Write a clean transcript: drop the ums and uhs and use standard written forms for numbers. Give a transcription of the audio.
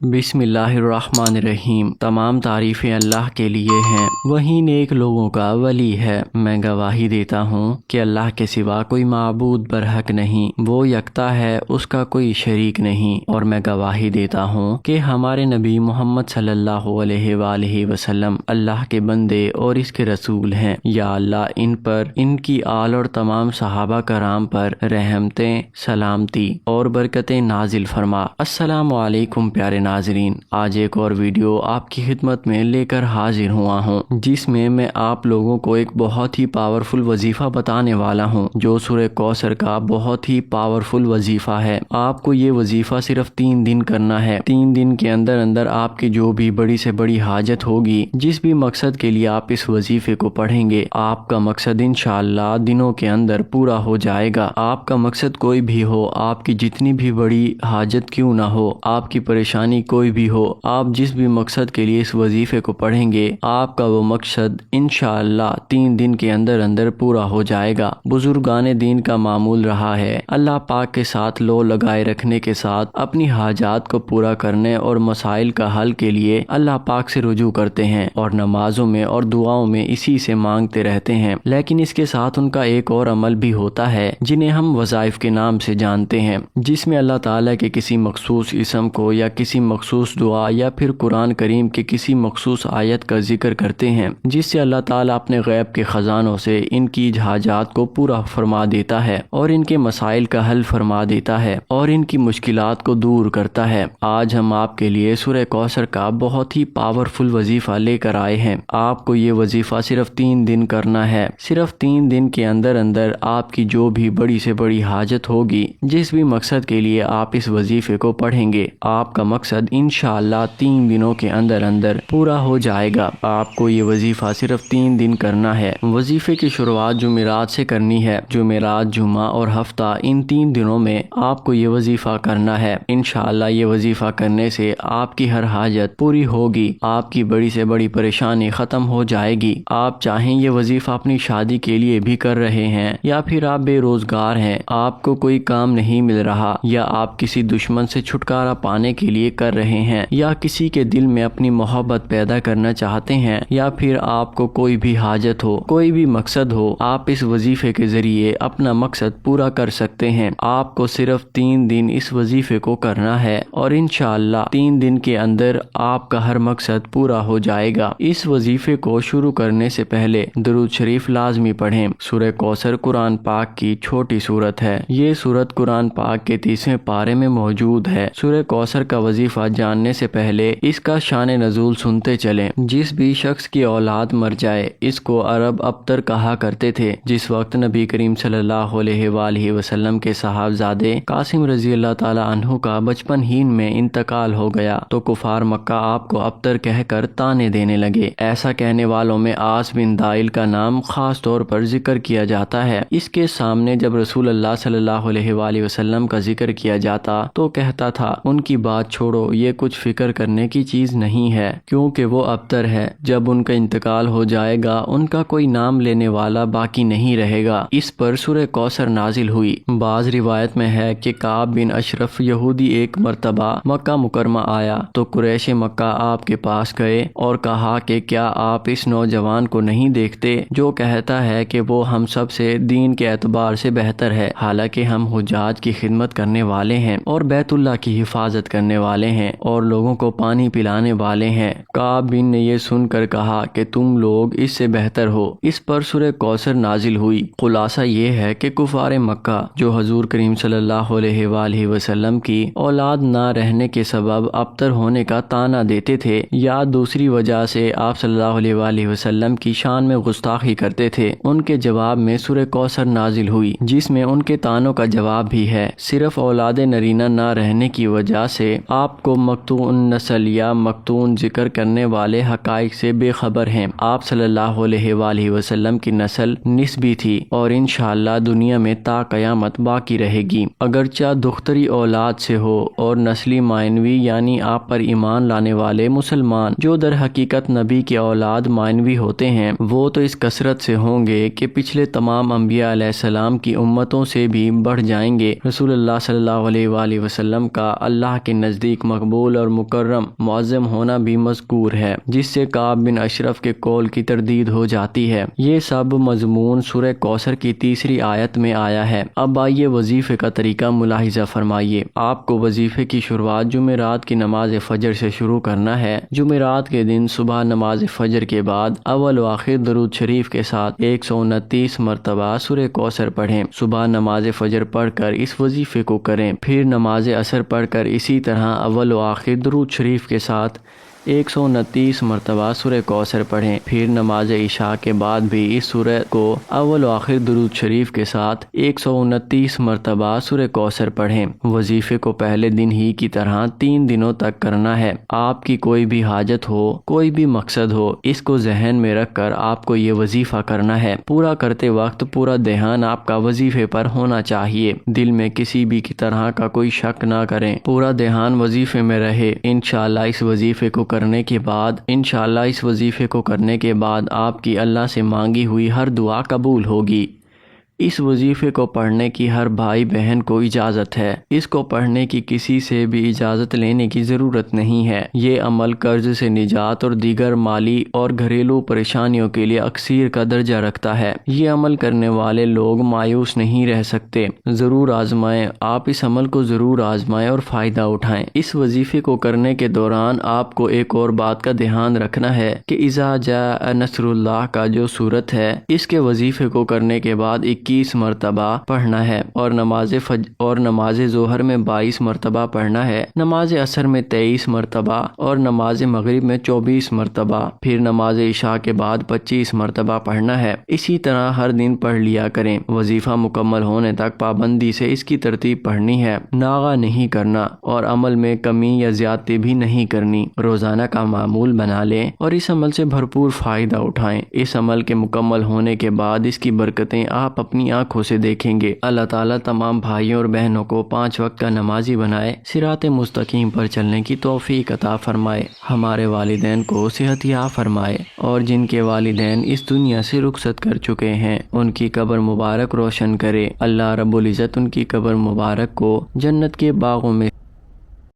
बिस्मिल्लाहिर्रहमानिर्रहीम। तमाम तारीफ़ें अल्लाह के लिए हैं, वही नेक लोगों का वली है। मैं गवाही देता हूँ कि अल्लाह के सिवा कोई माबूद बरहक नहीं, वो यकता है, उसका कोई शरीक नहीं। और मैं गवाही देता हूँ कि हमारे नबी मोहम्मद सल्लल्लाहु अलैहि वसल्लम अल्लाह के बंदे और इसके रसूल हैं। या अल्लाह इन पर, इनकी आल और तमाम सहाबा कराम पर रहमतें, सलामती और बरकतें नाजिल फरमा। अस्सलामु अलैकुम प्यारे नाजरीन, आज एक और वीडियो आपकी खिदमत में लेकर हाजिर हुआ हूँ, जिसमें मैं आप लोगों को एक बहुत ही पावरफुल वजीफा बताने वाला हूँ, जो सूरह कौसर का बहुत ही पावरफुल वजीफा है। आपको ये वजीफा सिर्फ 3 दिन करना है। 3 दिन के अंदर अंदर आपकी जो भी बड़ी से बड़ी हाजत होगी, जिस भी मकसद के लिए आप इस वजीफे को पढ़ेंगे, आपका मकसद इंशाअल्लाह दिनों के अंदर पूरा हो जाएगा। आपका मकसद कोई भी हो, आपकी जितनी भी बड़ी हाजत क्यों ना हो, आपकी परेशानी कोई भी हो, आप जिस भी मकसद के लिए इस वजीफे को पढ़ेंगे, आपका वो मकसद इंशाअल्लाह 3 दिन के अंदर अंदर पूरा हो जाएगा। बुजुर्गाने दीन का मामूल रहा है, अल्लाह पाक के साथ लो लगाए रखने के साथ अपनी हाजात को पूरा करने और मसाइल का हल के लिए अल्लाह पाक से रुजू करते हैं और नमाजों में और दुआओं में इसी से मांगते रहते हैं। लेकिन इसके साथ उनका एक और अमल भी होता है, जिन्हें हम वज़ाइफ के नाम से जानते हैं, जिसमें अल्लाह ताला के किसी मखसूस इसम को या किसी मखसूस दुआ या फिर कुरान करीम के किसी मखसूस आयत का जिक्र करते हैं, जिससे अल्लाह ताला अपने गैब के खजानों से इनकी हाजात को पूरा फरमा देता है और इनके मसाइल का हल फरमा देता है और इनकी मुश्किलात को दूर करता है। आज हम आपके लिए सूरह कौसर का बहुत ही पावरफुल वजीफा लेकर आए हैं। आपको ये वजीफा सिर्फ 3 दिन करना है। सिर्फ 3 दिन के अंदर अंदर आपकी जो भी बड़ी से बड़ी हाजत होगी, जिस भी मकसद के लिए आप इस वजीफे को पढ़ेंगे, आपका मकसद इंशाअल्लाह 3 दिनों के अंदर अंदर पूरा हो जाएगा। आपको ये वजीफा सिर्फ 3 दिन करना है। वजीफे की शुरुआत जुमेरात से करनी है। जुमेरात, जुमा और हफ्ता, इन 3 दिनों में आपको ये वजीफा करना है। इंशाअल्लाह ये वजीफा करने से आपकी हर हाजत पूरी होगी, आपकी बड़ी से बड़ी परेशानी खत्म हो जाएगी। आप चाहें ये वजीफा अपनी शादी के लिए भी कर रहे हैं, या फिर आप बेरोजगार हैं, आपको कोई काम नहीं मिल रहा, या आप किसी दुश्मन से छुटकारा पाने के लिए कर रहे हैं, या किसी के दिल में अपनी मोहब्बत पैदा करना चाहते हैं, या फिर आपको कोई भी हाजत हो, कोई भी मकसद हो, आप इस वजीफे के जरिए अपना मकसद पूरा कर सकते हैं। आपको सिर्फ 3 दिन इस वजीफे को करना है और इंशाअल्लाह 3 दिन के अंदर आपका हर मकसद पूरा हो जाएगा। इस वजीफे को शुरू करने से पहले दुरूद शरीफ लाजमी पढ़ें। सूरह कौसर कुरान पाक की छोटी सूरत है। ये सूरत कुरान पाक के 30वें पारे में मौजूद है। सूरह कौसर का वजीफा जानने से पहले इसका शान नज़ूल सुनते चलें। जिस भी शख्स की औलाद मर जाए, इसको अरब अब्तर कहा करते थे। जिस वक्त नबी करीम सल्लल्लाहु अलैहि वसल्लम के साहबजादे कासिम रजी अल्लाह ताला अन्हु का बचपन ही में इंतकाल हो गया, तो कुफार मक्का आपको अब्तर कहकर ताने देने लगे। ऐसा कहने वालों में आस बिन दाइल का नाम खास तौर पर जिक्र किया जाता है। इसके सामने जब रसूल अल्लाह सल्लल्लाहु अलैहि वसल्लम का जिक्र किया जाता तो कहता था, उनकी बात छोड़ो, ये कुछ फिक्र करने की चीज नहीं है, क्योंकि वो अब्तर है। जब उनका इंतकाल हो जाएगा, उनका कोई नाम लेने वाला बाकी नहीं रहेगा। इस पर सूरह कौसर नाजिल हुई। बाज रिवायत में है कि काब बिन अशरफ यहूदी एक मर्तबा मक्का मुकरमा आया तो कुरैश मक्का आपके पास गए और कहा कि क्या आप इस नौजवान को नहीं देखते जो कहता है कि वो हम सब से दीन के एतबार से बेहतर है, हालांकि हम हुज्जाज की खिदमत करने वाले हैं और बैतुल्लाह की हिफाजत करने वाले हैं और लोगों को पानी पिलाने वाले हैं। काब बिन ने ये सुनकर कहा कि तुम लोग इससे बेहतर हो। इस पर सूरह कौसर नाजिल हुई। खुलासा ये है कि कुफार मक्का जो हजूर करीम सल्लल्लाहु अलैहि वसल्लम की औलाद ना रहने के सबब अब्तर होने का ताना देते थे, या दूसरी वजह से आप सल्लल्लाहु अलैहि वसल्लम की शान में गुस्ताखी करते थे, उनके जवाब में सूरह कौसर नाजिल हुई, जिसमें उनके तानों का जवाब भी है। सिर्फ औलाद नरीना ना रहने की वजह से आपको मकतून नस्ल या मकतून जिक्र करने वाले हकाइक से बेखबर हैं। आप सल्लल्लाहु अलैहि वसल्लम की नस्ल निस्बी थी और इंशाअल्लाह दुनिया में ता कयामत बाकी रहेगी। अगरचा दुख्तरी औलाद से हो और नस्ली मायनवी यानी आप पर ईमान लाने वाले मुसलमान जो दर हकीकत नबी के औलाद मायनवी होते हैं, वो तो इस कसरत से होंगे कि पिछले तमाम अंबिया अलैहिस्सलाम की उम्मतों से भी बढ़ जाएंगे। रसूलुल्लाह सल्लल्लाहु अलैहि वसल्लम का अल्लाह के नज़दीक مقبول اور مکرم معظم ہونا بھی مذکور ہے، جس سے کعب بن اشرف کے قول کی تردید ہو جاتی ہے۔ یہ سب مضمون سورہ کوثر کی 3 آیت میں آیا ہے۔ اب آئیے وظیفے کا طریقہ ملاحظہ فرمائیے۔ آپ کو وظیفے کی شروعات جمعرات کی نماز فجر سے شروع کرنا ہے۔ جمعرات کے دن صبح نماز فجر کے بعد اول و آخر درود شریف کے ساتھ 129 مرتبہ سورہ کوثر پڑھیں۔ صبح نماز فجر پڑھ کر اس وظیفے کو کریں، پھر نماز عصر پڑھ کر اسی طرح اول و آخر درود شریف کے ساتھ 129 مرتبہ سورہ کوثر پڑھیں، پھر نماز عشاء کے بعد بھی اس سورہ کو اول و آخر درود شریف کے ساتھ 129 مرتبہ سورہ کوثر پڑھیں۔ وظیفے کو پہلے دن ہی کی طرح 3 دنوں تک کرنا ہے۔ آپ کی کوئی بھی حاجت ہو، کوئی بھی مقصد ہو، اس کو ذہن میں رکھ کر آپ کو یہ وظیفہ کرنا ہے۔ پورا کرتے وقت پورا دھیان آپ کا وظیفے پر ہونا چاہیے، دل میں کسی بھی کی طرح کا کوئی شک نہ کریں، پورا دھیان وظیفے میں رہے۔ انشاءاللہ اس وظیفے کو کرنے کے بعد آپ کی اللہ سے مانگی ہوئی ہر دعا قبول ہوگی۔ اس وظیفے کو پڑھنے کی ہر بھائی بہن کو اجازت ہے۔ اس کو پڑھنے کی کسی سے بھی اجازت لینے کی ضرورت نہیں ہے۔ یہ عمل قرض سے نجات اور دیگر مالی اور گھریلو پریشانیوں کے لیے اکسیر کا درجہ رکھتا ہے۔ یہ عمل کرنے والے لوگ مایوس نہیں رہ سکتے۔ ضرور آزمائیں، آپ اس عمل کو ضرور آزمائیں اور فائدہ اٹھائیں۔ اس وظیفے کو کرنے کے دوران آپ کو ایک اور بات کا دھیان رکھنا ہے کہ اذا جاء نصر اللہ کا جو صورت ہے، اس کے وظیفے کو کرنے کے بعد 21 مرتبہ پڑھنا ہے، اور نماز ظہر میں 22 مرتبہ پڑھنا ہے، نماز عصر میں 23 مرتبہ اور نماز مغرب میں 24 مرتبہ، پھر نماز عشاء کے بعد 25 مرتبہ پڑھنا ہے۔ اسی طرح ہر دن پڑھ لیا کریں۔ وظیفہ مکمل ہونے تک پابندی سے اس کی ترتیب پڑھنی ہے، ناغہ نہیں کرنا اور عمل میں کمی یا زیادتی بھی نہیں کرنی۔ روزانہ کا معمول بنا لیں اور اس عمل سے بھرپور فائدہ اٹھائیں۔ اس عمل کے مکمل ہونے کے بعد اس کی برکتیں آپ اپنی آنکھوں سے دیکھیں گے۔ اللہ تعالیٰ تمام بھائیوں اور بہنوں کو 5 وقت کا نمازی بنائے، صراط مستقیم پر چلنے کی توفیق عطا فرمائے، ہمارے والدین کو صحت یاب فرمائے، اور جن کے والدین اس دنیا سے رخصت کر چکے ہیں ان کی قبر مبارک روشن کرے۔ اللہ رب العزت ان کی قبر مبارک کو جنت کے باغوں میں